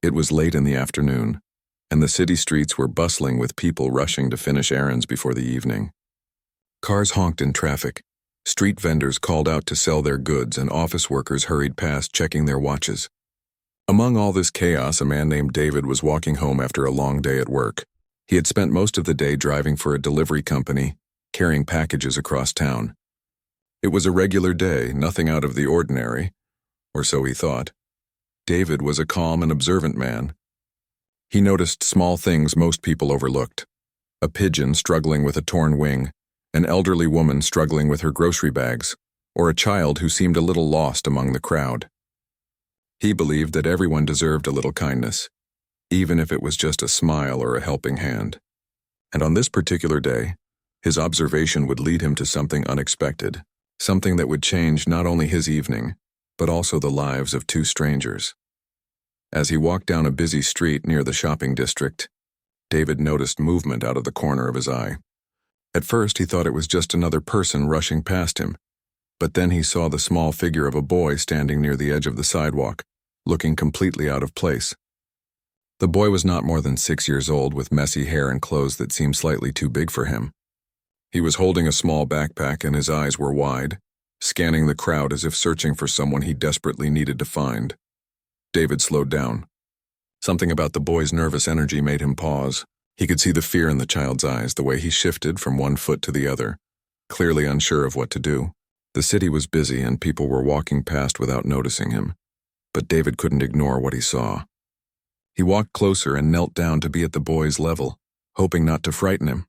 It was late in the afternoon, and the city streets were bustling with people rushing to finish errands before the evening. Cars honked in traffic, street vendors called out to sell their goods, and office workers hurried past checking their watches. Among all this chaos, a man named David was walking home after a long day at work. He had spent most of the day driving for a delivery company, carrying packages across town. It was a regular day, nothing out of the ordinary, or so he thought. David was a calm and observant man. He noticed small things most people overlooked: a pigeon struggling with a torn wing, an elderly woman struggling with her grocery bags, or a child who seemed a little lost among the crowd. He believed that everyone deserved a little kindness, even if it was just a smile or a helping hand. And on this particular day, his observation would lead him to something unexpected, something that would change not only his evening, but also the lives of two strangers. As he walked down a busy street near the shopping district, David noticed movement out of the corner of his eye. At first, he thought it was just another person rushing past him, but then he saw the small figure of a boy standing near the edge of the sidewalk, looking completely out of place. The boy was not more than 6 years old, with messy hair and clothes that seemed slightly too big for him. He was holding a small backpack, and his eyes were wide, scanning the crowd as if searching for someone he desperately needed to find. David slowed down. Something about the boy's nervous energy made him pause. He could see the fear in the child's eyes, the way he shifted from one foot to the other, clearly unsure of what to do. The city was busy and people were walking past without noticing him, but David couldn't ignore what he saw. He walked closer and knelt down to be at the boy's level, hoping not to frighten him.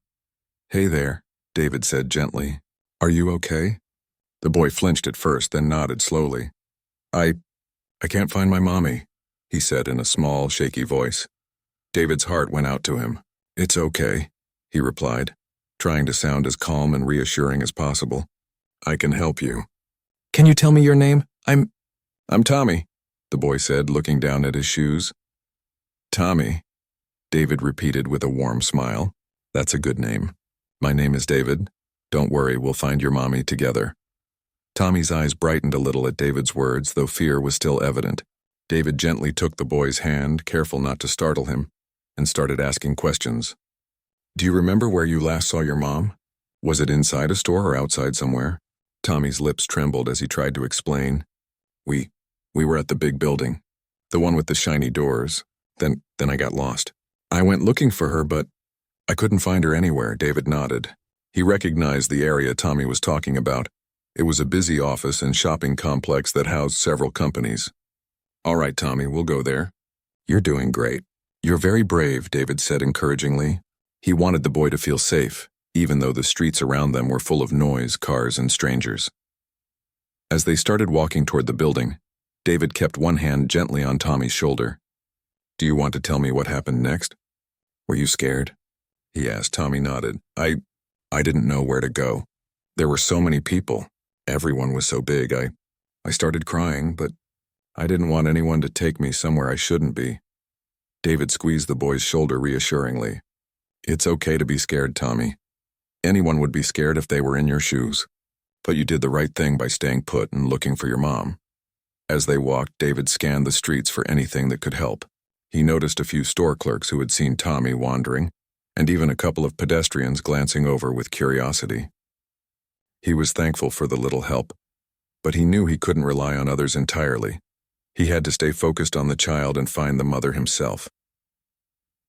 "Hey there," David said gently. "Are you okay?" The boy flinched at first, then nodded slowly. I can't find my mommy," he said in a small, shaky voice. David's heart went out to him. "It's okay," he replied, trying to sound as calm and reassuring as possible. "I can help you." "Can you tell me your name? I'm Tommy," the boy said, looking down at his shoes. "Tommy," David repeated with a warm smile. "That's a good name. My name is David. Don't worry, we'll find your mommy together." Tommy's eyes brightened a little at David's words, though fear was still evident. David gently took the boy's hand, careful not to startle him, and started asking questions. "Do you remember where you last saw your mom? Was it inside a store or outside somewhere?" Tommy's lips trembled as he tried to explain. We were at the big building, the one with the shiny doors. Then I got lost. I went looking for her, but I couldn't find her anywhere." David nodded. He recognized the area Tommy was talking about. It was a busy office and shopping complex that housed several companies. "All right, Tommy, we'll go there." "You're doing great." "You're very brave," David said encouragingly. He wanted the boy to feel safe, even though the streets around them were full of noise, cars, and strangers. As they started walking toward the building, David kept one hand gently on Tommy's shoulder. "Do you want to tell me what happened next?" "Were you scared?" he asked. Tommy nodded. I didn't know where to go. There were so many people. Everyone was so big. I started crying, but I didn't want anyone to take me somewhere I shouldn't be." David squeezed the boy's shoulder reassuringly. "It's okay to be scared, Tommy. Anyone would be scared if they were in your shoes. But you did the right thing by staying put and looking for your mom." As they walked, David scanned the streets for anything that could help. He noticed a few store clerks who had seen Tommy wandering, and even a couple of pedestrians glancing over with curiosity. He was thankful for the little help, but he knew he couldn't rely on others entirely. He had to stay focused on the child and find the mother himself.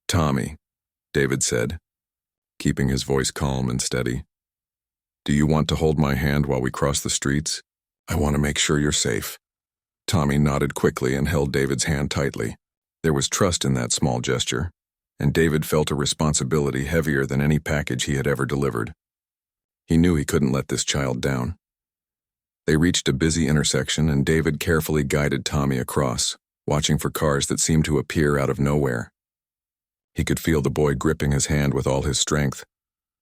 "Tommy," David said, keeping his voice calm and steady. "Do you want to hold my hand while we cross the streets? I want to make sure you're safe." Tommy nodded quickly and held David's hand tightly. There was trust in that small gesture, and David felt a responsibility heavier than any package he had ever delivered. He knew he couldn't let this child down. They reached a busy intersection, and David carefully guided Tommy across, watching for cars that seemed to appear out of nowhere. He could feel the boy gripping his hand with all his strength,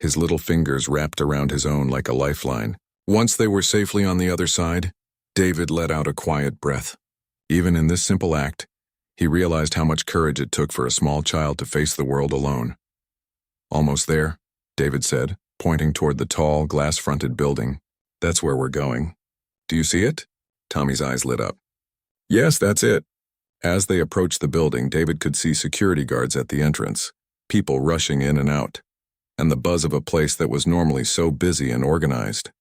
his little fingers wrapped around his own like a lifeline. Once they were safely on the other side, David let out a quiet breath. Even in this simple act, he realized how much courage it took for a small child to face the world alone. "Almost there," David said, pointing toward the tall, glass-fronted building. "That's where we're going. Do you see it?" Tommy's eyes lit up. "Yes, that's it. As they approached the building, David could see security guards at the entrance, people rushing in and out, and the buzz of a place that was normally so busy and organized.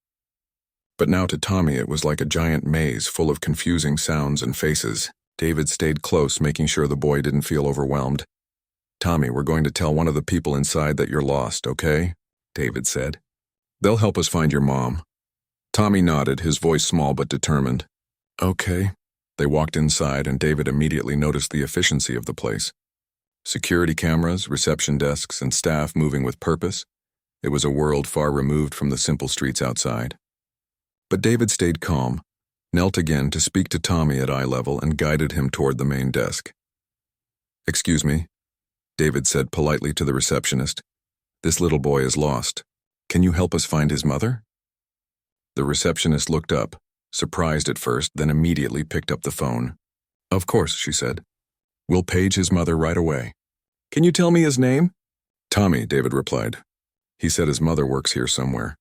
But now to Tommy it was like a giant maze full of confusing sounds and faces. David stayed close, making sure the boy didn't feel overwhelmed. "Tommy, we're going to tell one of the people inside that you're lost, okay?" David said. "They'll help us find your mom." Tommy nodded, his voice small but determined. "Okay." They walked inside, and David immediately noticed the efficiency of the place. Security cameras, reception desks, and staff moving with purpose. It was a world far removed from the simple streets outside. But David stayed calm, knelt again to speak to Tommy at eye level, and guided him toward the main desk. "Excuse me," David said politely to the receptionist. "This little boy is lost. Can you help us find his mother?" The receptionist looked up, surprised at first, then immediately picked up the phone. "Of course," she said. "We'll page his mother right away." "Can you tell me his name?" "Tommy," David replied. "He said his mother works here somewhere."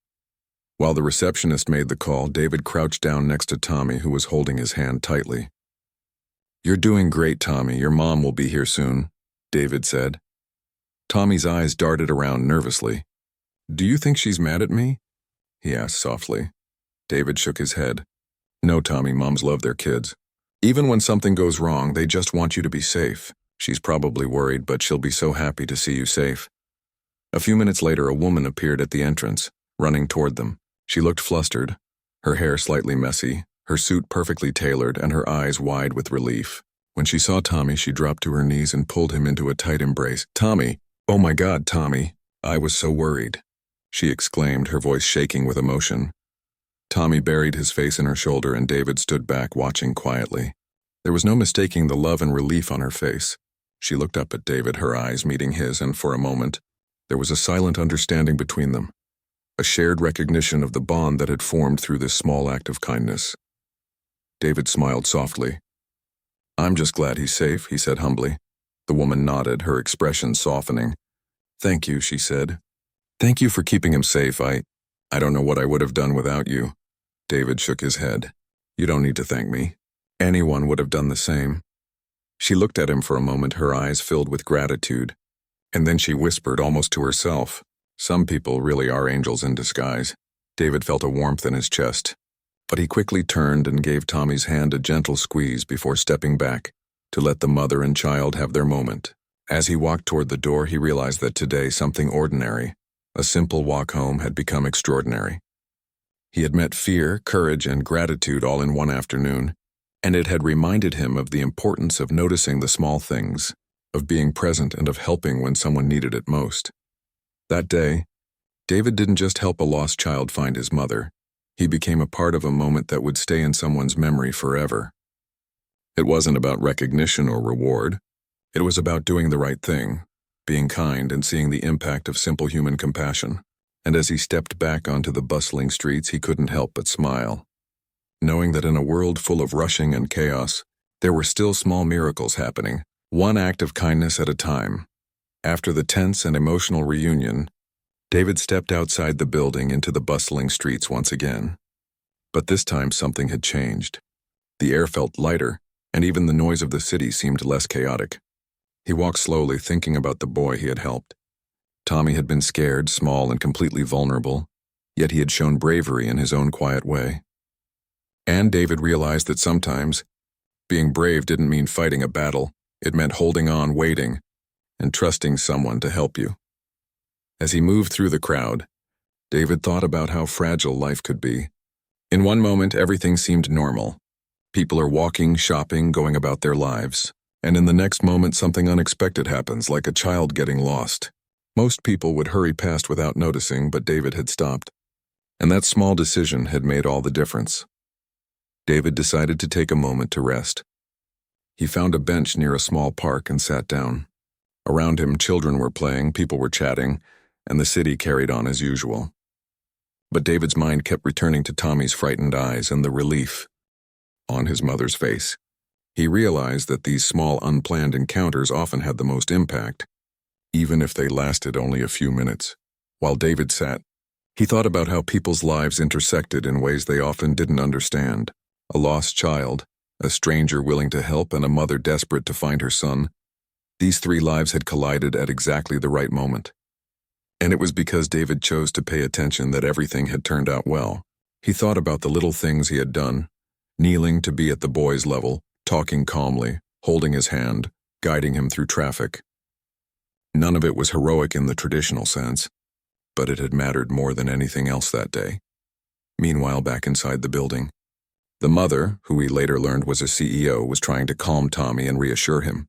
While the receptionist made the call, David crouched down next to Tommy, who was holding his hand tightly. "You're doing great, Tommy. Your mom will be here soon," David said. Tommy's eyes darted around nervously. "Do you think she's mad at me?" he asked softly. David shook his head. "No, Tommy, moms love their kids. Even when something goes wrong, they just want you to be safe. She's probably worried, but she'll be so happy to see you safe." A few minutes later, a woman appeared at the entrance, running toward them. She looked flustered, her hair slightly messy, her suit perfectly tailored, and her eyes wide with relief. When she saw Tommy, she dropped to her knees and pulled him into a tight embrace. "Tommy! Oh my God, Tommy! I was so worried," she exclaimed, her voice shaking with emotion. Tommy buried his face in her shoulder, and David stood back, watching quietly. There was no mistaking the love and relief on her face. She looked up at David, her eyes meeting his, and for a moment, there was a silent understanding between them. A shared recognition of the bond that had formed through this small act of kindness. David smiled softly. "I'm just glad he's safe," he said humbly. The woman nodded, her expression softening. "Thank you," she said. "Thank you for keeping him safe. I don't know what I would have done without you." David shook his head. "You don't need to thank me. Anyone would have done the same." She looked at him for a moment, her eyes filled with gratitude. And then she whispered, almost to herself, "Some people really are angels in disguise." David felt a warmth in his chest, but he quickly turned and gave Tommy's hand a gentle squeeze before stepping back to let the mother and child have their moment. As he walked toward the door, he realized that today something ordinary, a simple walk home, had become extraordinary. He had met fear, courage, and gratitude all in one afternoon, and it had reminded him of the importance of noticing the small things, of being present and of helping when someone needed it most. That day, David didn't just help a lost child find his mother. He became a part of a moment that would stay in someone's memory forever. It wasn't about recognition or reward. It was about doing the right thing, being kind, and seeing the impact of simple human compassion. And as he stepped back onto the bustling streets, he couldn't help but smile, knowing that in a world full of rushing and chaos, there were still small miracles happening, one act of kindness at a time. After the tense and emotional reunion, David stepped outside the building into the bustling streets once again. But this time something had changed. The air felt lighter, and even the noise of the city seemed less chaotic. He walked slowly, thinking about the boy he had helped. Tommy had been scared, small, and completely vulnerable, yet he had shown bravery in his own quiet way. And David realized that sometimes being brave didn't mean fighting a battle. It meant holding on, waiting, and trusting someone to help you. As he moved through the crowd, David thought about how fragile life could be. In one moment, everything seemed normal. People are walking, shopping, going about their lives. And in the next moment, something unexpected happens, like a child getting lost. Most people would hurry past without noticing, but David had stopped. And that small decision had made all the difference. David decided to take a moment to rest. He found a bench near a small park and sat down. Around him, children were playing, people were chatting, and the city carried on as usual. But David's mind kept returning to Tommy's frightened eyes and the relief on his mother's face. He realized that these small, unplanned encounters often had the most impact, even if they lasted only a few minutes. While David sat, he thought about how people's lives intersected in ways they often didn't understand. A lost child, a stranger willing to help, and a mother desperate to find her son. These three lives had collided at exactly the right moment. And it was because David chose to pay attention that everything had turned out well. He thought about the little things he had done, kneeling to be at the boy's level, talking calmly, holding his hand, guiding him through traffic. None of it was heroic in the traditional sense, but it had mattered more than anything else that day. Meanwhile, back inside the building, the mother, who we later learned was a CEO, was trying to calm Tommy and reassure him.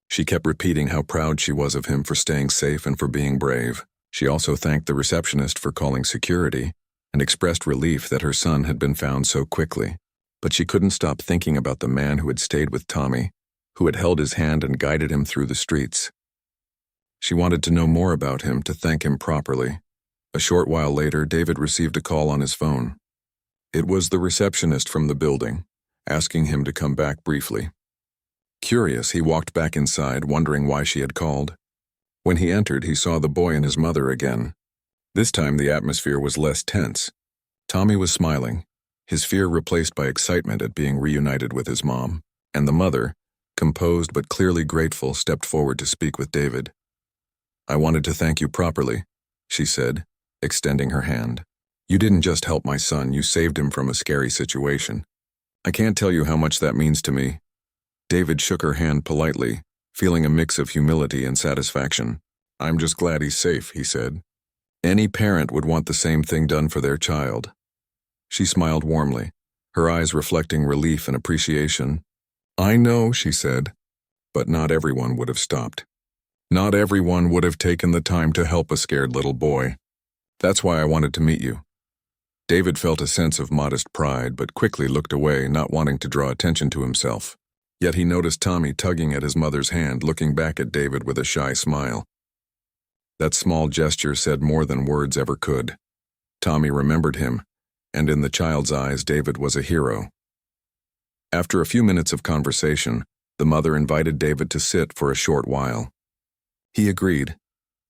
She kept repeating how proud she was of him for staying safe and for being brave. She also thanked the receptionist for calling security and expressed relief that her son had been found so quickly. But she couldn't stop thinking about the man who had stayed with Tommy, who had held his hand and guided him through the streets. She wanted to know more about him, to thank him properly. A short while later, David received a call on his phone. It was the receptionist from the building, asking him to come back briefly. Curious, he walked back inside, wondering why she had called. When he entered, he saw the boy and his mother again. This time, the atmosphere was less tense. Tommy was smiling, his fear replaced by excitement at being reunited with his mom, and the mother, composed but clearly grateful, stepped forward to speak with David. "I wanted to thank you properly," she said, extending her hand. "You didn't just help my son, you saved him from a scary situation. I can't tell you how much that means to me." David shook her hand politely, feeling a mix of humility and satisfaction. "I'm just glad he's safe," he said. Any parent would want the same thing done for their child. She smiled warmly, her eyes reflecting relief and appreciation. "I know," she said, "but not everyone would have stopped. Not everyone would have taken the time to help a scared little boy. That's why I wanted to meet you." David felt a sense of modest pride, but quickly looked away, not wanting to draw attention to himself. Yet he noticed Tommy tugging at his mother's hand, looking back at David with a shy smile. That small gesture said more than words ever could. Tommy remembered him, and in the child's eyes, David was a hero. After a few minutes of conversation, the mother invited David to sit for a short while. He agreed,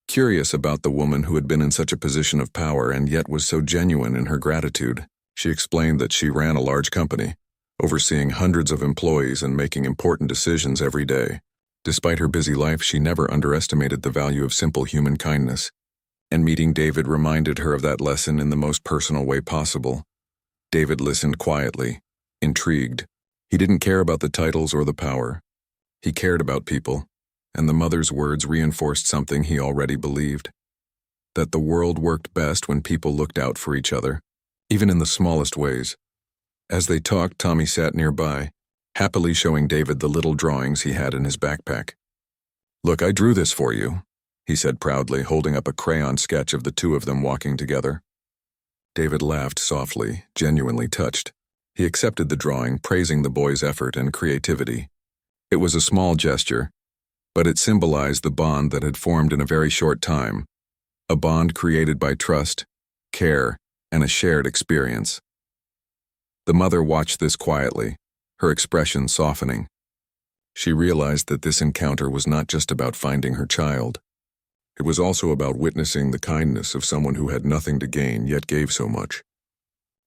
curious about the woman who had been in such a position of power and yet was so genuine in her gratitude. She explained that she ran a large company, overseeing hundreds of employees and making important decisions every day. Despite her busy life, she never underestimated the value of simple human kindness, and meeting David reminded her of that lesson in the most personal way possible. David listened quietly, intrigued. He didn't care about the titles or the power. He cared about people, and the mother's words reinforced something he already believed: that the world worked best when people looked out for each other, even in the smallest ways. As they talked, Tommy sat nearby, happily showing David the little drawings he had in his backpack. "Look, I drew this for you," he said proudly, holding up a crayon sketch of the two of them walking together. David laughed softly, genuinely touched. He accepted the drawing, praising the boy's effort and creativity. It was a small gesture, but it symbolized the bond that had formed in a very short time, a bond created by trust, care, and a shared experience. The mother watched this quietly, her expression softening. She realized that this encounter was not just about finding her child. It was also about witnessing the kindness of someone who had nothing to gain yet gave so much.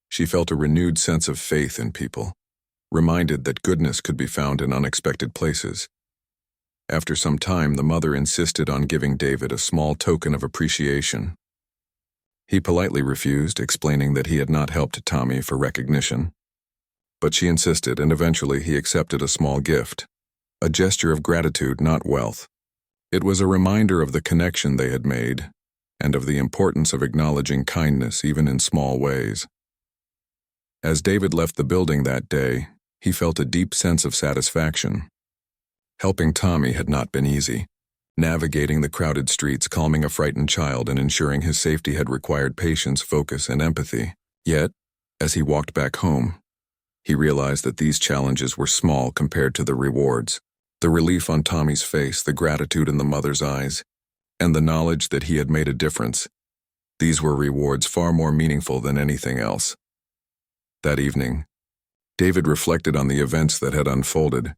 She felt a renewed sense of faith in people, reminded that goodness could be found in unexpected places. After some time, the mother insisted on giving David a small token of appreciation. He politely refused, explaining that he had not helped Tommy for recognition. But she insisted, and eventually he accepted a small gift, a gesture of gratitude, not wealth. It was a reminder of the connection they had made, and of the importance of acknowledging kindness even in small ways. As David left the building that day, he felt a deep sense of satisfaction. Helping Tommy had not been easy. Navigating the crowded streets, calming a frightened child, and ensuring his safety had required patience, focus, and empathy. Yet, as he walked back home, he realized that these challenges were small compared to the rewards. The relief on Tommy's face, the gratitude in the mother's eyes, and the knowledge that he had made a difference. These were rewards far more meaningful than anything else. That evening, David reflected on the events that had unfolded.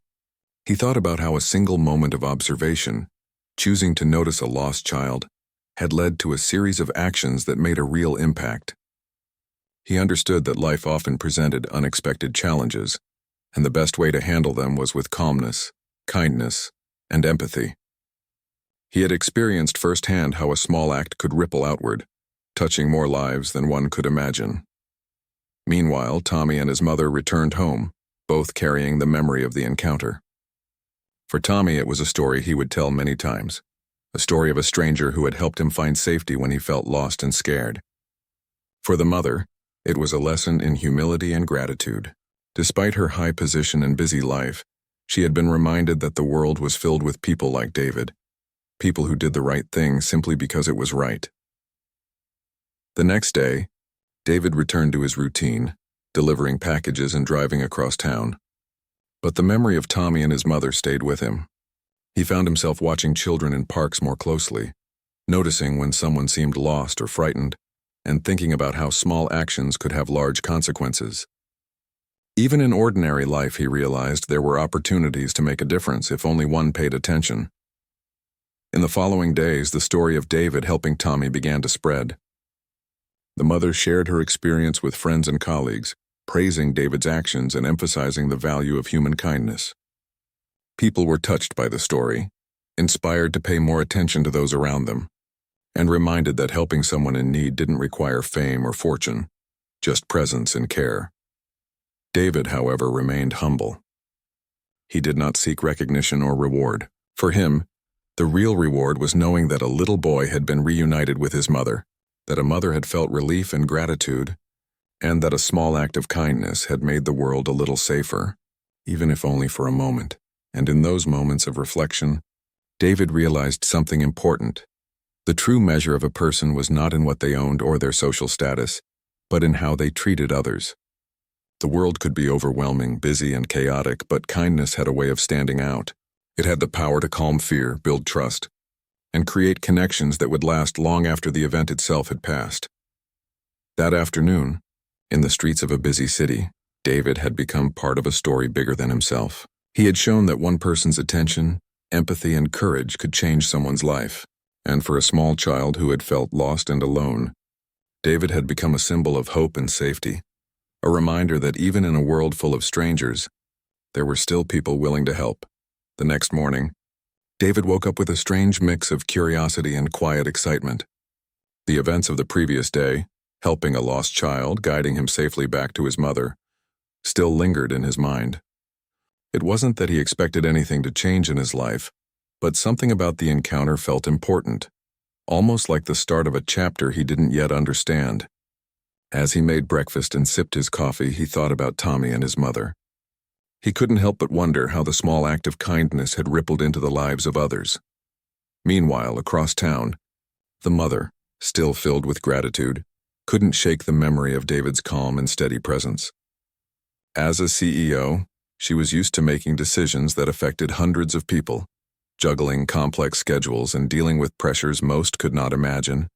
He thought about how a single moment of observation, choosing to notice a lost child, had led to a series of actions that made a real impact. He understood that life often presented unexpected challenges, and the best way to handle them was with calmness, kindness, and empathy. He had experienced firsthand how a small act could ripple outward, touching more lives than one could imagine. Meanwhile, Tommy and his mother returned home, both carrying the memory of the encounter. For Tommy, it was a story he would tell many times, a story of a stranger who had helped him find safety when he felt lost and scared. For the mother, it was a lesson in humility and gratitude. Despite her high position and busy life, she had been reminded that the world was filled with people like David, people who did the right thing simply because it was right. The next day, David returned to his routine, delivering packages and driving across town. But the memory of Tommy and his mother stayed with him. He found himself watching children in parks more closely, noticing when someone seemed lost or frightened, and thinking about how small actions could have large consequences. Even in ordinary life, he realized there were opportunities to make a difference if only one paid attention. In the following days, the story of David helping Tommy began to spread. The mother shared her experience with friends and colleagues, praising David's actions and emphasizing the value of human kindness. People were touched by the story, inspired to pay more attention to those around them, and reminded that helping someone in need didn't require fame or fortune, just presence and care. David, however, remained humble. He did not seek recognition or reward. For him, the real reward was knowing that a little boy had been reunited with his mother, that a mother had felt relief and gratitude, and that a small act of kindness had made the world a little safer, even if only for a moment. And in those moments of reflection, David realized something important. The true measure of a person was not in what they owned or their social status, but in how they treated others. The world could be overwhelming, busy, and chaotic, but kindness had a way of standing out. It had the power to calm fear, build trust, and create connections that would last long after the event itself had passed. That afternoon, in the streets of a busy city, David had become part of a story bigger than himself. He had shown that one person's attention, empathy, and courage could change someone's life. And for a small child who had felt lost and alone, David had become a symbol of hope and safety, a reminder that even in a world full of strangers, there were still people willing to help. The next morning, David woke up with a strange mix of curiosity and quiet excitement. The events of the previous day, helping a lost child, guiding him safely back to his mother, still lingered in his mind. It wasn't that he expected anything to change in his life, but something about the encounter felt important, almost like the start of a chapter he didn't yet understand. As he made breakfast and sipped his coffee, he thought about Tommy and his mother. He couldn't help but wonder how the small act of kindness had rippled into the lives of others. Meanwhile, across town, the mother, still filled with gratitude, couldn't shake the memory of David's calm and steady presence. As a CEO, she was used to making decisions that affected hundreds of people, juggling complex schedules and dealing with pressures most could not imagine.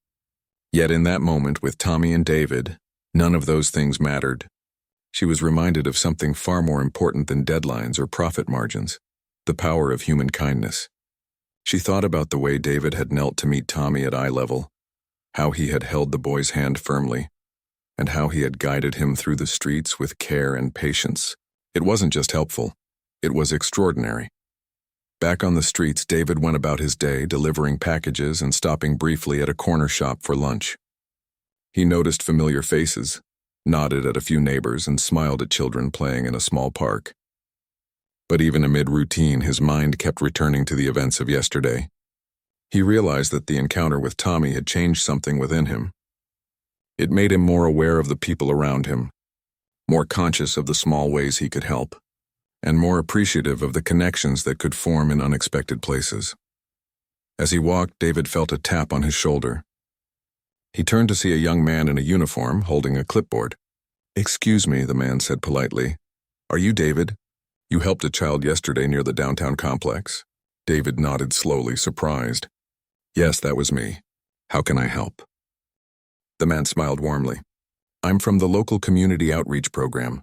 Yet in that moment with Tommy and David, none of those things mattered. She was reminded of something far more important than deadlines or profit margins, the power of human kindness. She thought about the way David had knelt to meet Tommy at eye level, how he had held the boy's hand firmly, and how he had guided him through the streets with care and patience. It wasn't just helpful, it was extraordinary. Back on the streets, David went about his day, delivering packages and stopping briefly at a corner shop for lunch. He noticed familiar faces, nodded at a few neighbors, and smiled at children playing in a small park. But even amid routine, his mind kept returning to the events of yesterday. He realized that the encounter with Tommy had changed something within him. It made him more aware of the people around him, more conscious of the small ways he could help, and more appreciative of the connections that could form in unexpected places. As he walked, David felt a tap on his shoulder. He turned to see a young man in a uniform holding a clipboard. "Excuse me," the man said politely. "Are you David? You helped a child yesterday near the downtown complex?" David nodded slowly, surprised. "Yes, that was me. How can I help?" The man smiled warmly. "I'm from the local community outreach program.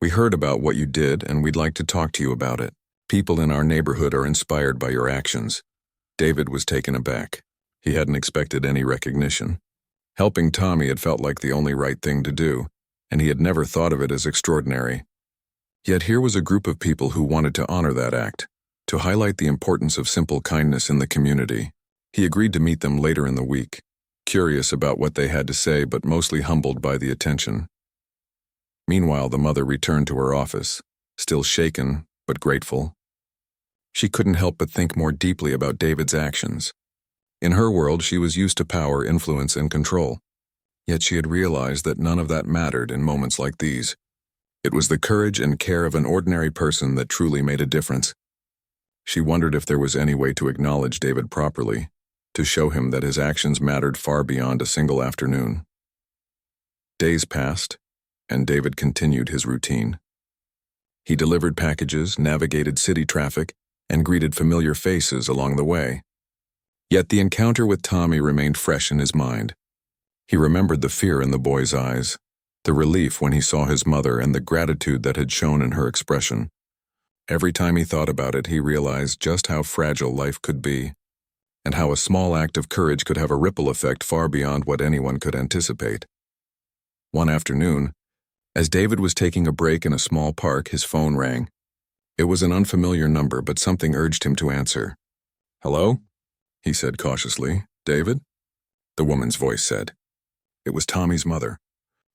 We heard about what you did and we'd like to talk to you about it. People in our neighborhood are inspired by your actions." David was taken aback. He hadn't expected any recognition. Helping Tommy had felt like the only right thing to do, and he had never thought of it as extraordinary. Yet here was a group of people who wanted to honor that act, to highlight the importance of simple kindness in the community. He agreed to meet them later in the week, curious about what they had to say but mostly humbled by the attention. Meanwhile, the mother returned to her office, still shaken but grateful. She couldn't help but think more deeply about David's actions. In her world, she was used to power, influence, and control. Yet she had realized that none of that mattered in moments like these. It was the courage and care of an ordinary person that truly made a difference. She wondered if there was any way to acknowledge David properly, to show him that his actions mattered far beyond a single afternoon. Days passed, and David continued his routine. He delivered packages, navigated city traffic, and greeted familiar faces along the way. Yet the encounter with Tommy remained fresh in his mind. He remembered the fear in the boy's eyes, the relief when he saw his mother, and the gratitude that had shown in her expression. Every time he thought about it, he realized just how fragile life could be, and how a small act of courage could have a ripple effect far beyond what anyone could anticipate. One afternoon, as David was taking a break in a small park, his phone rang. It was an unfamiliar number, but something urged him to answer. "Hello?" he said cautiously. "David?" the woman's voice said. It was Tommy's mother.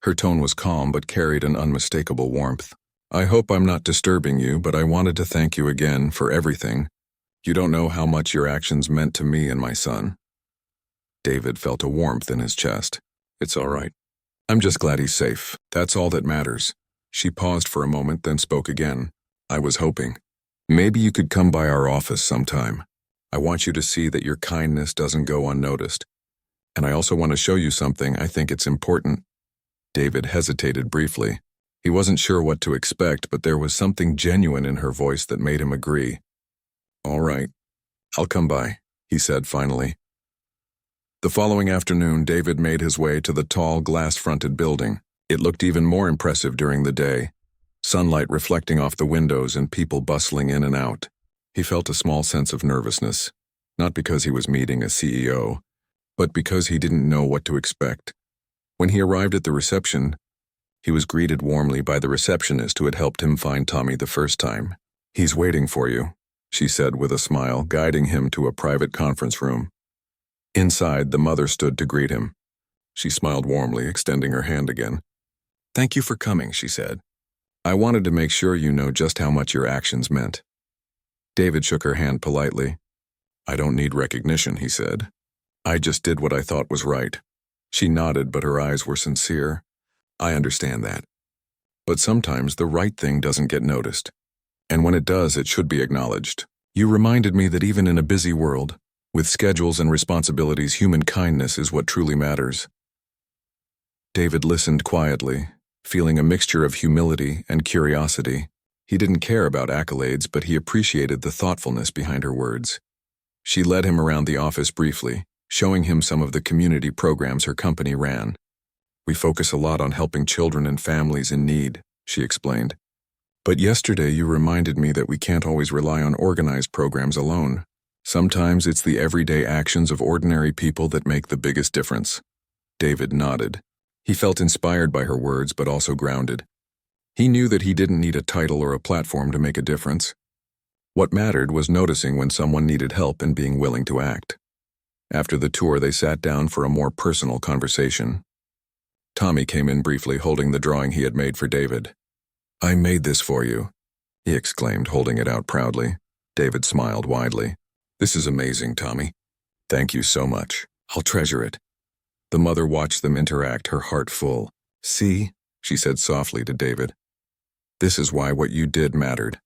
Her tone was calm but carried an unmistakable warmth. "I hope I'm not disturbing you, but I wanted to thank you again for everything. You don't know how much your actions meant to me and my son." David felt a warmth in his chest. "It's all right. I'm just glad he's safe. That's all that matters." She paused for a moment, then spoke again. "I was hoping. Maybe you could come by our office sometime. I want you to see that your kindness doesn't go unnoticed. And I also want to show you something. I think it's important." David hesitated briefly. He wasn't sure what to expect, but there was something genuine in her voice that made him agree. "All right, I'll come by," he said finally. The following afternoon, David made his way to the tall, glass-fronted building. It looked even more impressive during the day, sunlight reflecting off the windows and people bustling in and out. He felt a small sense of nervousness, not because he was meeting a CEO, but because he didn't know what to expect. When he arrived at the reception, he was greeted warmly by the receptionist who had helped him find Tommy the first time. "He's waiting for you," she said with a smile, guiding him to a private conference room. Inside, the mother stood to greet him. She smiled warmly, extending her hand again. "Thank you for coming," she said. "I wanted to make sure you know just how much your actions meant." David shook her hand politely. "I don't need recognition," he said. "I just did what I thought was right." She nodded, but her eyes were sincere. "I understand that. But sometimes the right thing doesn't get noticed. And when it does, it should be acknowledged. You reminded me that even in a busy world, with schedules and responsibilities, human kindness is what truly matters." David listened quietly, feeling a mixture of humility and curiosity. He didn't care about accolades, but he appreciated the thoughtfulness behind her words. She led him around the office briefly, showing him some of the community programs her company ran. "We focus a lot on helping children and families in need," she explained. "But yesterday you reminded me that we can't always rely on organized programs alone. Sometimes it's the everyday actions of ordinary people that make the biggest difference." David nodded. He felt inspired by her words, but also grounded. He knew that he didn't need a title or a platform to make a difference. What mattered was noticing when someone needed help and being willing to act. After the tour, they sat down for a more personal conversation. Tommy came in briefly, holding the drawing he had made for David. "I made this for you," he exclaimed, holding it out proudly. David smiled widely. "This is amazing, Tommy. Thank you so much. I'll treasure it." The mother watched them interact, her heart full. "See," she said softly to David. "This is why what you did mattered.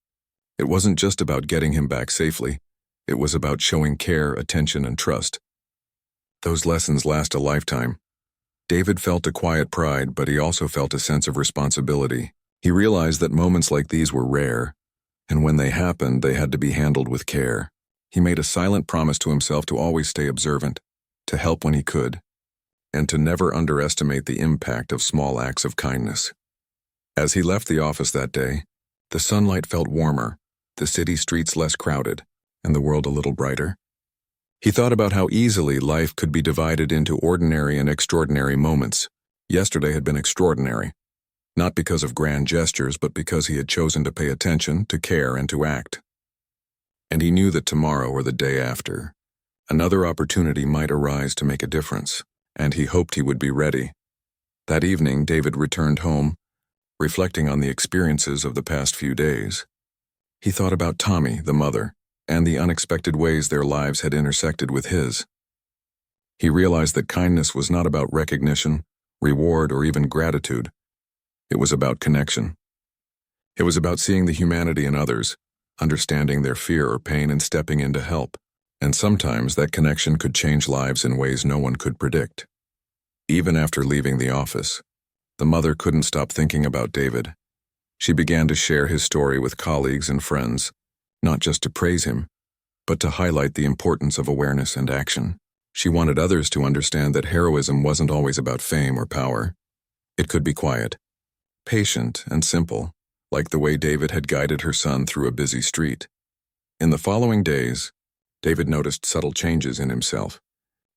It wasn't just about getting him back safely. It was about showing care, attention, and trust. Those lessons last a lifetime." David felt a quiet pride, but he also felt a sense of responsibility. He realized that moments like these were rare, and when they happened, they had to be handled with care. He made a silent promise to himself to always stay observant, to help when he could, and to never underestimate the impact of small acts of kindness. As he left the office that day, the sunlight felt warmer, the city streets less crowded, and the world a little brighter. He thought about how easily life could be divided into ordinary and extraordinary moments. Yesterday had been extraordinary. not because of grand gestures, but because he had chosen to pay attention, to care, and to act. And he knew that tomorrow or the day after, another opportunity might arise to make a difference, and he hoped he would be ready. That evening, David returned home, reflecting on the experiences of the past few days. He thought about Tommy, the mother, and the unexpected ways their lives had intersected with his. He realized that kindness was not about recognition, reward, or even gratitude. It was about connection. It was about seeing the humanity in others, understanding their fear or pain and stepping in to help. And sometimes that connection could change lives in ways no one could predict. Even after leaving the office, the mother couldn't stop thinking about David. She began to share his story with colleagues and friends, not just to praise him, but to highlight the importance of awareness and action. She wanted others to understand that heroism wasn't always about fame or power. It could be quiet, patient, and simple, like the way David had guided her son through a busy street. In the following days, David noticed subtle changes in himself.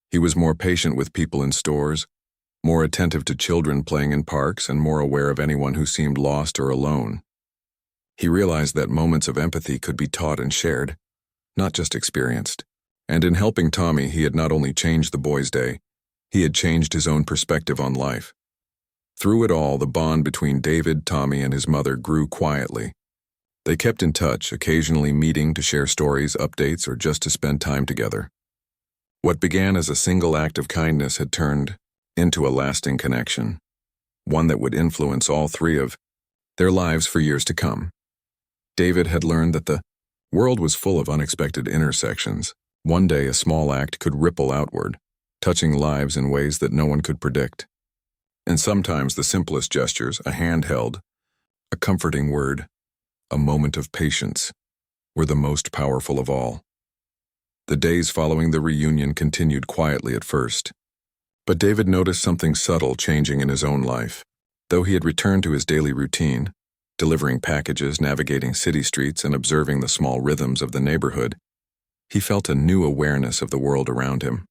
He was more patient with people in stores, more attentive to children playing in parks, and more aware of anyone who seemed lost or alone. He realized that moments of empathy could be taught and shared, not just experienced. And in helping Tommy, he had not only changed the boy's day, he had changed his own perspective on life. Through it all, the bond between David, Tommy, and his mother grew quietly. They kept in touch, occasionally meeting to share stories, updates, or just to spend time together. What began as a single act of kindness had turned into a lasting connection, one that would influence all three of their lives for years to come. David had learned that the world was full of unexpected intersections. One day, a small act could ripple outward, touching lives in ways that no one could predict. And sometimes the simplest gestures, a hand held, a comforting word, a moment of patience, were the most powerful of all. The days following the reunion continued quietly at first, but David noticed something subtle changing in his own life. Though he had returned to his daily routine, delivering packages, navigating city streets, and observing the small rhythms of the neighborhood, he felt a new awareness of the world around him.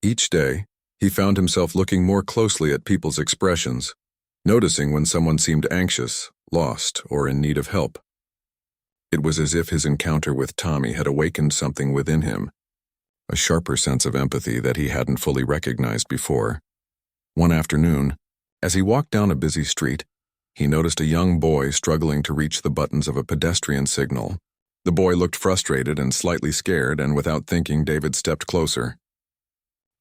Each day, he found himself looking more closely at people's expressions, noticing when someone seemed anxious, lost, or in need of help. It was as if his encounter with Tommy had awakened something within him, a sharper sense of empathy that he hadn't fully recognized before. One afternoon, as he walked down a busy street, he noticed a young boy struggling to reach the buttons of a pedestrian signal. The boy looked frustrated and slightly scared, and without thinking, David stepped closer.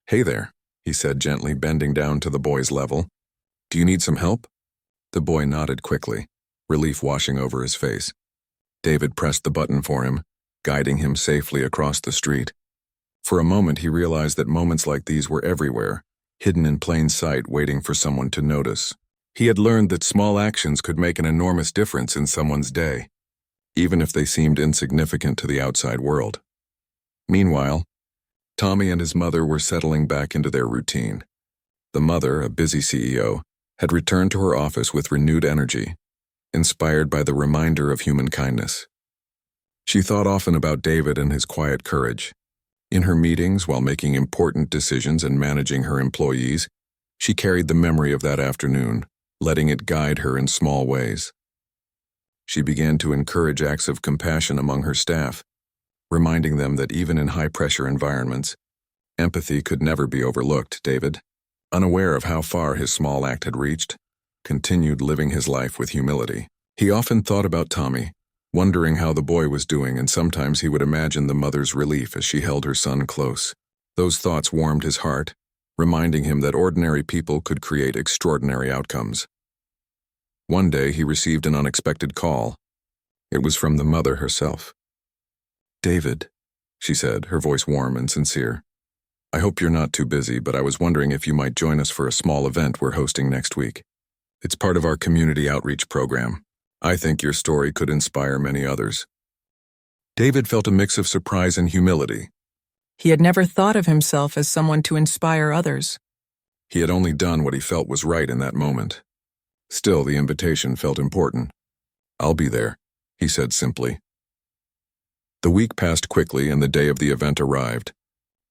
"Hey there," he said gently, bending down to the boy's level. "Do you need some help?" The boy nodded quickly, relief washing over his face. David pressed the button for him, guiding him safely across the street. For a moment, he realized that moments like these were everywhere, hidden in plain sight, waiting for someone to notice. He had learned that small actions could make an enormous difference in someone's day, even if they seemed insignificant to the outside world. Meanwhile, Tommy and his mother were settling back into their routine. The mother, a busy CEO, had returned to her office with renewed energy, inspired by the reminder of human kindness. She thought often about David and his quiet courage. In her meetings, while making important decisions and managing her employees, she carried the memory of that afternoon, letting it guide her in small ways. She began to encourage acts of compassion among her staff, reminding them that even in high-pressure environments, empathy could never be overlooked. David, unaware of how far his small act had reached, continued living his life with humility. He often thought about Tommy, wondering how the boy was doing, and sometimes he would imagine the mother's relief as she held her son close. Those thoughts warmed his heart, reminding him that ordinary people could create extraordinary outcomes. One day he received an unexpected call. It was from the mother herself. "David," she said, her voice warm and sincere. "I hope you're not too busy, but I was wondering if you might join us for a small event we're hosting next week. It's part of our community outreach program. I think your story could inspire many others." David felt a mix of surprise and humility. He had never thought of himself as someone to inspire others. He had only done what he felt was right in that moment. Still, the invitation felt important. "I'll be there," he said simply. The week passed quickly and the day of the event arrived.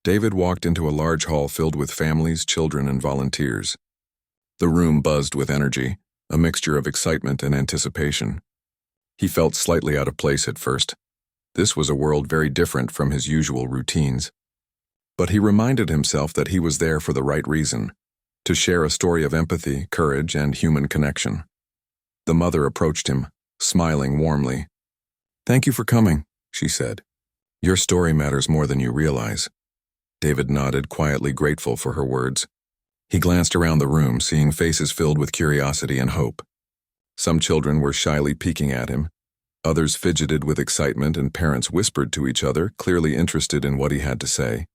David walked into a large hall filled with families, children, and volunteers. The room buzzed with energy, a mixture of excitement and anticipation. He felt slightly out of place at first. This was a world very different from his usual routines. But he reminded himself that he was there for the right reason, to share a story of empathy, courage, and human connection. The mother approached him, smiling warmly. "Thank you for coming," she said. "Your story matters more than you realize." David nodded, quietly grateful for her words. He glanced around the room, seeing faces filled with curiosity and hope. Some children were shyly peeking at him. Others fidgeted with excitement, and parents whispered to each other, clearly interested in what he had to say.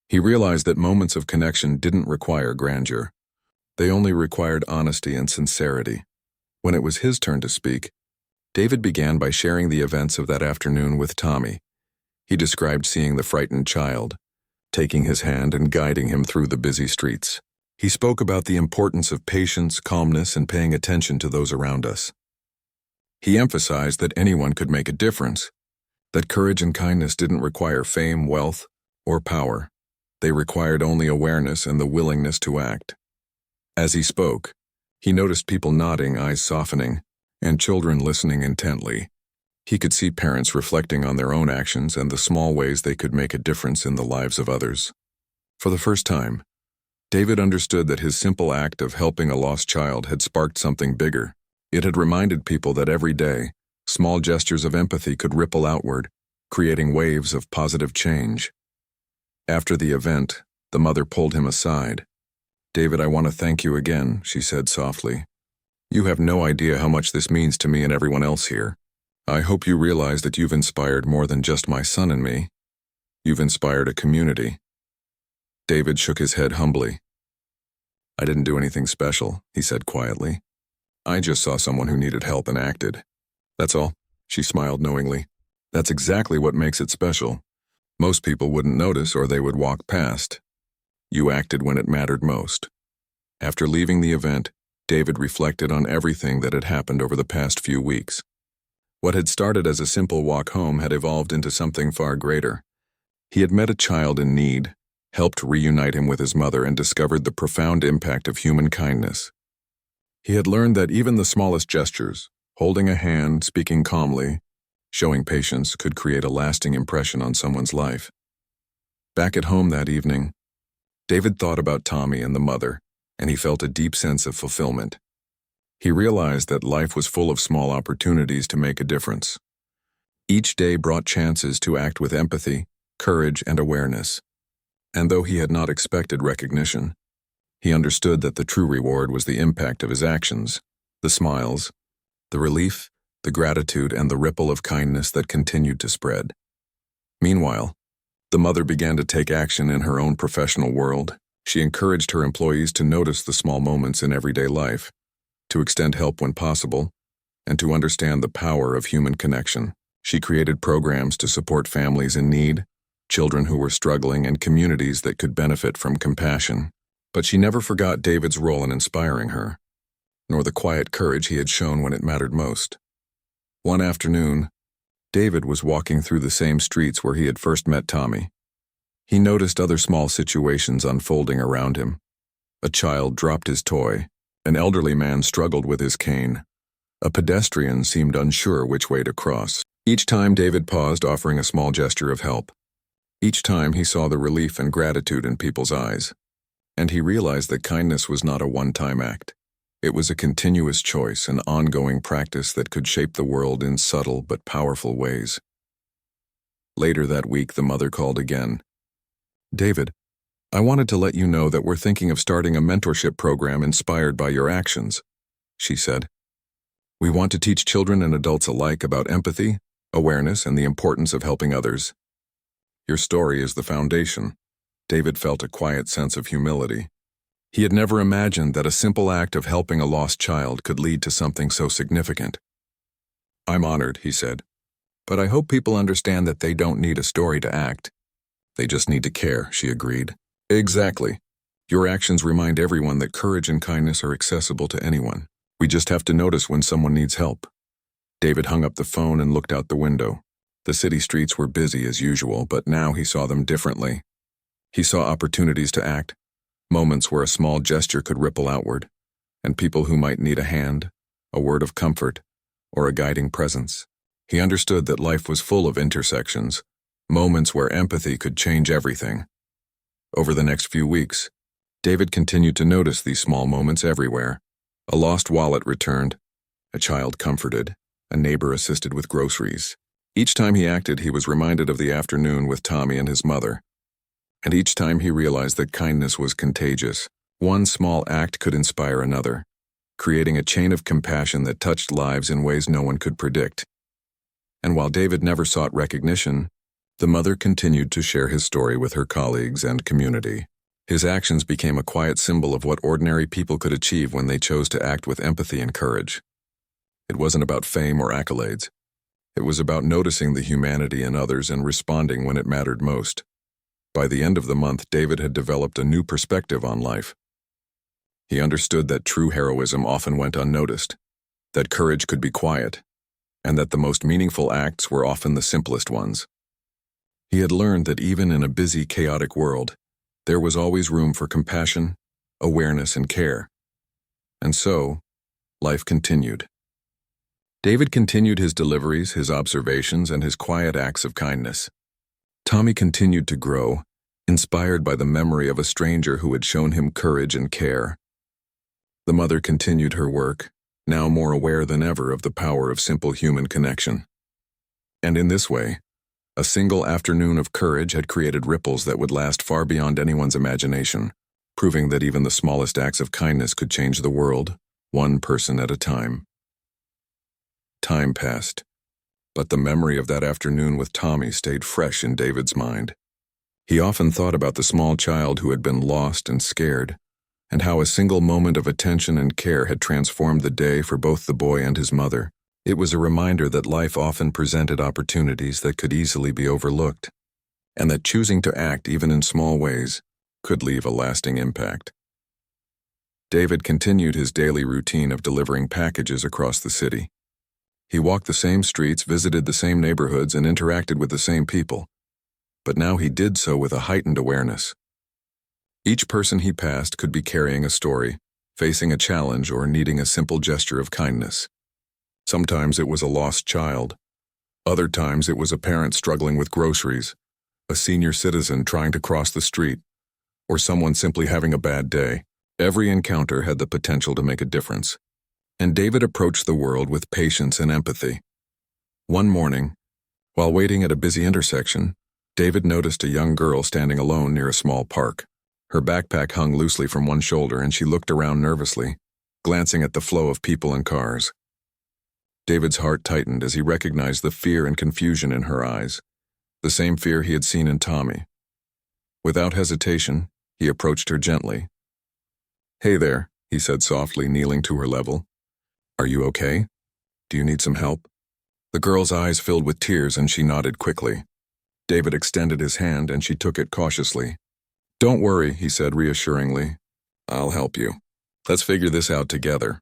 He realized that moments of connection didn't require grandeur. They only required honesty and sincerity. When it was his turn to speak, David began by sharing the events of that afternoon with Tommy. He described seeing the frightened child, taking his hand and guiding him through the busy streets. He spoke about the importance of patience, calmness, and paying attention to those around us. He emphasized that anyone could make a difference, that courage and kindness didn't require fame, wealth, or power. They required only awareness and the willingness to act. As he spoke, he noticed people nodding, eyes softening, and children listening intently. He could see parents reflecting on their own actions and the small ways they could make a difference in the lives of others. For the first time, David understood that his simple act of helping a lost child had sparked something bigger. It had reminded people that every day, small gestures of empathy could ripple outward, creating waves of positive change. After the event, the mother pulled him aside. "David, I want to thank you again," she said softly. "You have no idea how much this means to me and everyone else here. I hope you realize that you've inspired more than just my son and me. You've inspired a community." David shook his head humbly. "I didn't do anything special," he said quietly. "I just saw someone who needed help and acted. That's all." She smiled knowingly. "That's exactly what makes it special. Most people wouldn't notice or they would walk past. You acted when it mattered most." After leaving the event, David reflected on everything that had happened over the past few weeks. What had started as a simple walk home had evolved into something far greater. He had met a child in need, helped reunite him with his mother, and discovered the profound impact of human kindness. He had learned that even the smallest gestures, holding a hand, speaking calmly, showing patience, could create a lasting impression on someone's life. Back at home that evening, David thought about Tommy and the mother, and he felt a deep sense of fulfillment. He realized that life was full of small opportunities to make a difference. Each day brought chances to act with empathy, courage, and awareness. And though he had not expected recognition, he understood that the true reward was the impact of his actions, the smiles, the relief, the gratitude, and the ripple of kindness that continued to spread. Meanwhile, the mother began to take action in her own professional world. She encouraged her employees to notice the small moments in everyday life, to extend help when possible, and to understand the power of human connection. She created programs to support families in need, children who were struggling, and communities that could benefit from compassion. But she never forgot David's role in inspiring her, nor the quiet courage he had shown when it mattered most. One afternoon, David was walking through the same streets where he had first met Tommy. He noticed other small situations unfolding around him. A child dropped his toy. An elderly man struggled with his cane. A pedestrian seemed unsure which way to cross. Each time David paused, offering a small gesture of help. Each time he saw the relief and gratitude in people's eyes. And he realized that kindness was not a one-time act. It was a continuous choice, an ongoing practice that could shape the world in subtle but powerful ways. Later that week, the mother called again. "David, I wanted to let you know that we're thinking of starting a mentorship program inspired by your actions," she said. "We want to teach children and adults alike about empathy, awareness, and the importance of helping others. Your story is the foundation." David felt a quiet sense of humility. He had never imagined that a simple act of helping a lost child could lead to something so significant. "I'm honored," he said, "but I hope people understand that they don't need a story to act. They just need to care," she agreed. "Exactly. Your actions remind everyone that courage and kindness are accessible to anyone. We just have to notice when someone needs help." David hung up the phone and looked out the window. The city streets were busy as usual, but now he saw them differently. He saw opportunities to act, moments where a small gesture could ripple outward, and people who might need a hand, a word of comfort, or a guiding presence. He understood that life was full of intersections, moments where empathy could change everything. Over the next few weeks, David continued to notice these small moments everywhere. A lost wallet returned, a child comforted, a neighbor assisted with groceries. Each time he acted, he was reminded of the afternoon with Tommy and his mother. And each time he realized that kindness was contagious. One small act could inspire another, creating a chain of compassion that touched lives in ways no one could predict. And while David never sought recognition, the mother continued to share his story with her colleagues and community. His actions became a quiet symbol of what ordinary people could achieve when they chose to act with empathy and courage. It wasn't about fame or accolades. It was about noticing the humanity in others and responding when it mattered most. By the end of the month, David had developed a new perspective on life. He understood that true heroism often went unnoticed, that courage could be quiet, and that the most meaningful acts were often the simplest ones. He had learned that even in a busy, chaotic world, there was always room for compassion, awareness, and care. And so, life continued. David continued his deliveries, his observations, and his quiet acts of kindness. Tommy continued to grow, inspired by the memory of a stranger who had shown him courage and care. The mother continued her work, now more aware than ever of the power of simple human connection. And in this way, a single afternoon of courage had created ripples that would last far beyond anyone's imagination, proving that even the smallest acts of kindness could change the world, one person at a time. Time passed, but the memory of that afternoon with Tommy stayed fresh in David's mind. He often thought about the small child who had been lost and scared, and how a single moment of attention and care had transformed the day for both the boy and his mother. It was a reminder that life often presented opportunities that could easily be overlooked, and that choosing to act even in small ways could leave a lasting impact. David continued his daily routine of delivering packages across the city. He walked the same streets, visited the same neighborhoods, and interacted with the same people. But now he did so with a heightened awareness. Each person he passed could be carrying a story, facing a challenge, or needing a simple gesture of kindness. Sometimes it was a lost child. Other times it was a parent struggling with groceries, a senior citizen trying to cross the street, or someone simply having a bad day. Every encounter had the potential to make a difference. And David approached the world with patience and empathy. One morning, while waiting at a busy intersection, David noticed a young girl standing alone near a small park. Her backpack hung loosely from one shoulder, and she looked around nervously, glancing at the flow of people and cars. David's heart tightened as he recognized the fear and confusion in her eyes, the same fear he had seen in Tommy. Without hesitation, he approached her gently. "Hey there," he said softly, kneeling to her level. "Are you okay? Do you need some help?" The girl's eyes filled with tears, and she nodded quickly. David extended his hand, and she took it cautiously. "Don't worry," he said reassuringly. "I'll help you. Let's figure this out together."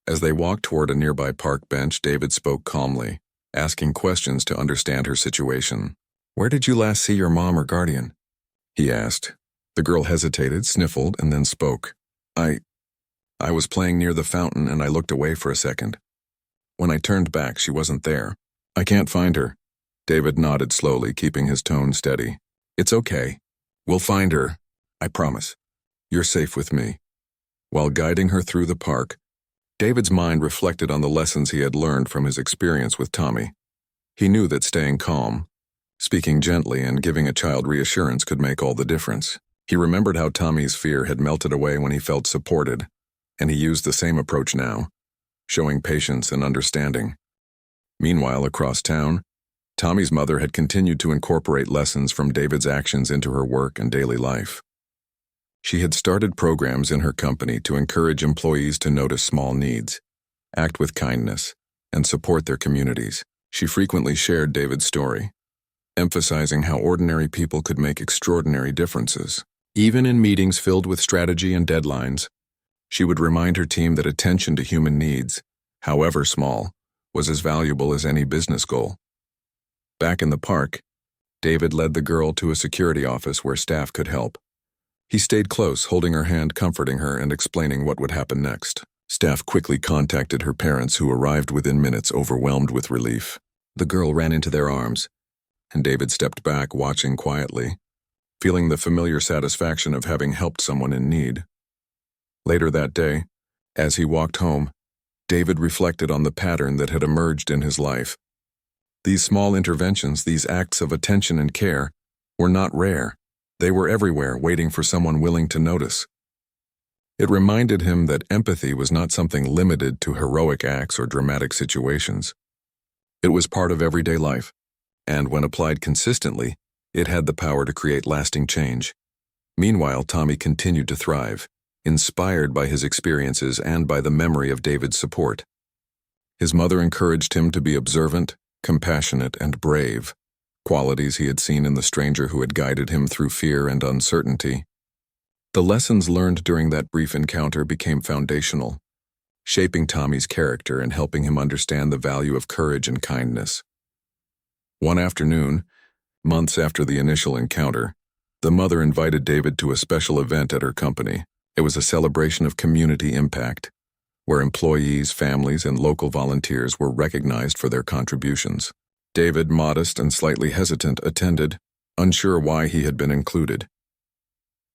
As they walked toward a nearby park bench, David spoke calmly, asking questions to understand her situation. "Where did you last see your mom or guardian?" he asked. The girl hesitated, sniffled, and then spoke. I was playing near the fountain, and I looked away for a second. When I turned back, she wasn't there. I can't find her." David nodded slowly, keeping his tone steady. "It's okay. We'll find her. I promise. You're safe with me." While guiding her through the park, David's mind reflected on the lessons he had learned from his experience with Tommy. He knew that staying calm, speaking gently, and giving a child reassurance could make all the difference. He remembered how Tommy's fear had melted away when he felt supported, and he used the same approach now, showing patience and understanding. Meanwhile, across town, Tommy's mother had continued to incorporate lessons from David's actions into her work and daily life. She had started programs in her company to encourage employees to notice small needs, act with kindness, and support their communities. She frequently shared David's story, emphasizing how ordinary people could make extraordinary differences. Even in meetings filled with strategy and deadlines, she would remind her team that attention to human needs, however small, was as valuable as any business goal. Back in the park, David led the girl to a security office where staff could help. He stayed close, holding her hand, comforting her, and explaining what would happen next. Staff quickly contacted her parents, who arrived within minutes, overwhelmed with relief. The girl ran into their arms, and David stepped back, watching quietly, feeling the familiar satisfaction of having helped someone in need. Later that day, as he walked home, David reflected on the pattern that had emerged in his life. These small interventions, these acts of attention and care, were not rare. They were everywhere, waiting for someone willing to notice. It reminded him that empathy was not something limited to heroic acts or dramatic situations. It was part of everyday life, and when applied consistently, it had the power to create lasting change. Meanwhile, Tommy continued to thrive, inspired by his experiences and by the memory of David's support. His mother encouraged him to be observant, compassionate, and brave, qualities he had seen in the stranger who had guided him through fear and uncertainty. The lessons learned during that brief encounter became foundational, shaping Tommy's character and helping him understand the value of courage and kindness. One afternoon, months after the initial encounter, the mother invited David to a special event at her company. It was a celebration of community impact, where employees, families, and local volunteers were recognized for their contributions. David, modest and slightly hesitant, attended, unsure why he had been included.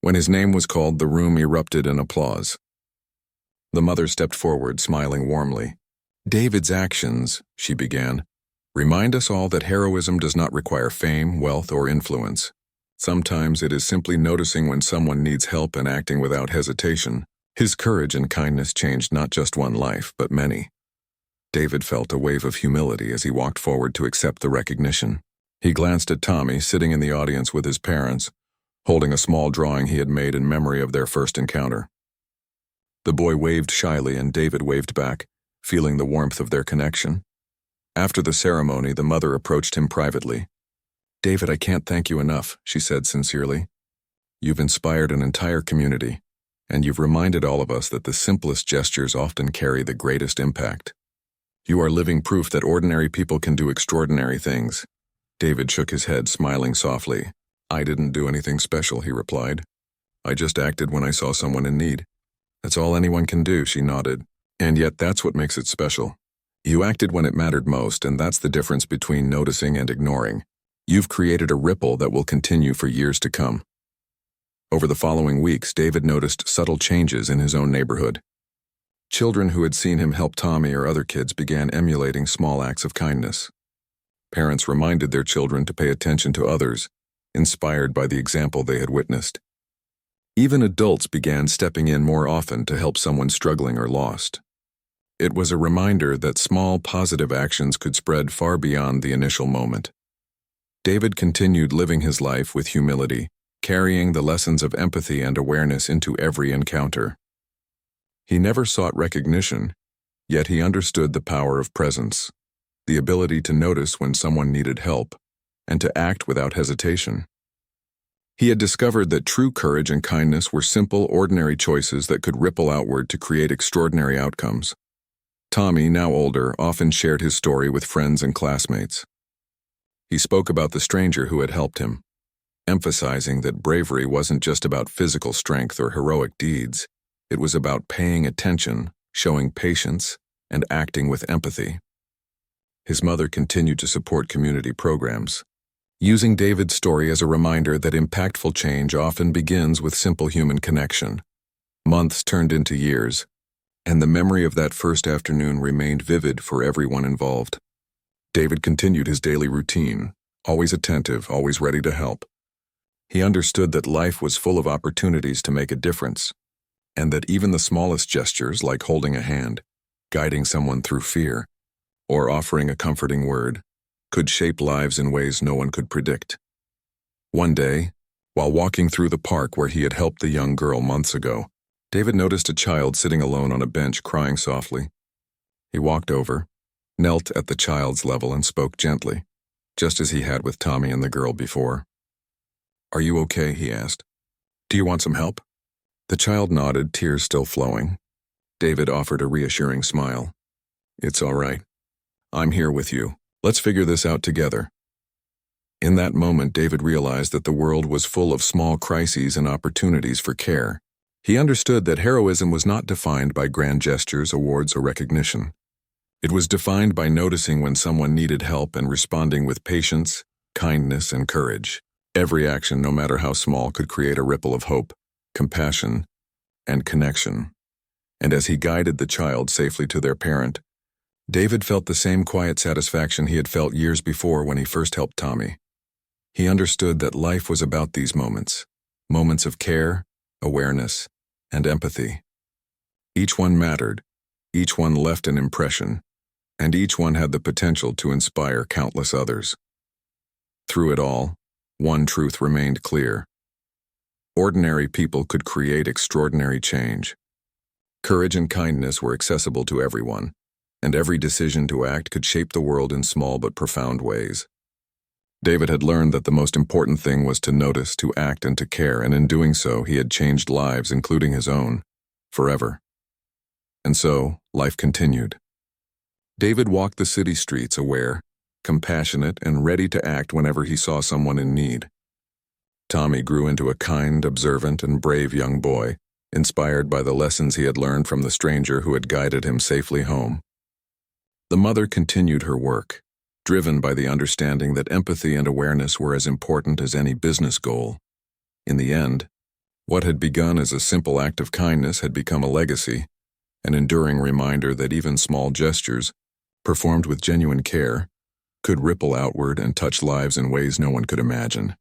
When his name was called, the room erupted in applause. The mother stepped forward, smiling warmly. "David's actions," she began, "remind us all that heroism does not require fame, wealth, or influence. Sometimes it is simply noticing when someone needs help and acting without hesitation." His courage and kindness changed not just one life, but many. David felt a wave of humility as he walked forward to accept the recognition. He glanced at Tommy, sitting in the audience with his parents, holding a small drawing he had made in memory of their first encounter. The boy waved shyly, and David waved back, feeling the warmth of their connection. After the ceremony, the mother approached him privately. "David, I can't thank you enough," she said sincerely. "You've inspired an entire community, and you've reminded all of us that the simplest gestures often carry the greatest impact. You are living proof that ordinary people can do extraordinary things." David shook his head, smiling softly. "I didn't do anything special," he replied. "I just acted when I saw someone in need. That's all anyone can do," she nodded. "And yet that's what makes it special. You acted when it mattered most, and that's the difference between noticing and ignoring. You've created a ripple that will continue for years to come." Over the following weeks, David noticed subtle changes in his own neighborhood. Children who had seen him help Tommy or other kids began emulating small acts of kindness. Parents reminded their children to pay attention to others, inspired by the example they had witnessed. Even adults began stepping in more often to help someone struggling or lost. It was a reminder that small positive actions could spread far beyond the initial moment. David continued living his life with humility, carrying the lessons of empathy and awareness into every encounter. He never sought recognition, yet he understood the power of presence, the ability to notice when someone needed help, and to act without hesitation. He had discovered that true courage and kindness were simple, ordinary choices that could ripple outward to create extraordinary outcomes. Tommy, now older, often shared his story with friends and classmates. He spoke about the stranger who had helped him, emphasizing that bravery wasn't just about physical strength or heroic deeds. It was about paying attention, showing patience, and acting with empathy. His mother continued to support community programs, using David's story as a reminder that impactful change often begins with simple human connection. Months turned into years, and the memory of that first afternoon remained vivid for everyone involved. David continued his daily routine, always attentive, always ready to help. He understood that life was full of opportunities to make a difference, and that even the smallest gestures, like holding a hand, guiding someone through fear, or offering a comforting word, could shape lives in ways no one could predict. One day, while walking through the park where he had helped the young girl months ago, David noticed a child sitting alone on a bench crying softly. He walked over, knelt at the child's level, and spoke gently, just as he had with Tommy and the girl before. "Are you okay?" he asked. "Do you want some help?" The child nodded, tears still flowing. David offered a reassuring smile. "It's all right. I'm here with you. Let's figure this out together." In that moment, David realized that the world was full of small crises and opportunities for care. He understood that heroism was not defined by grand gestures, awards, or recognition. It was defined by noticing when someone needed help and responding with patience, kindness, and courage. Every action, no matter how small, could create a ripple of hope, compassion, and connection. And as he guided the child safely to their parent, David felt the same quiet satisfaction he had felt years before when he first helped Tommy. He understood that life was about these moments of care, awareness, and empathy. Each one mattered, each one left an impression, and each one had the potential to inspire countless others. Through it all, one truth remained clear. Ordinary people could create extraordinary change. Courage and kindness were accessible to everyone, and every decision to act could shape the world in small but profound ways. David had learned that the most important thing was to notice, to act, and to care, and in doing so, he had changed lives, including his own, forever. And so, life continued. David walked the city streets aware, compassionate, and ready to act whenever he saw someone in need. Tommy grew into a kind, observant, and brave young boy, inspired by the lessons he had learned from the stranger who had guided him safely home. The mother continued her work, driven by the understanding that empathy and awareness were as important as any business goal. In the end, what had begun as a simple act of kindness had become a legacy, an enduring reminder that even small gestures, performed with genuine care, could ripple outward and touch lives in ways no one could imagine.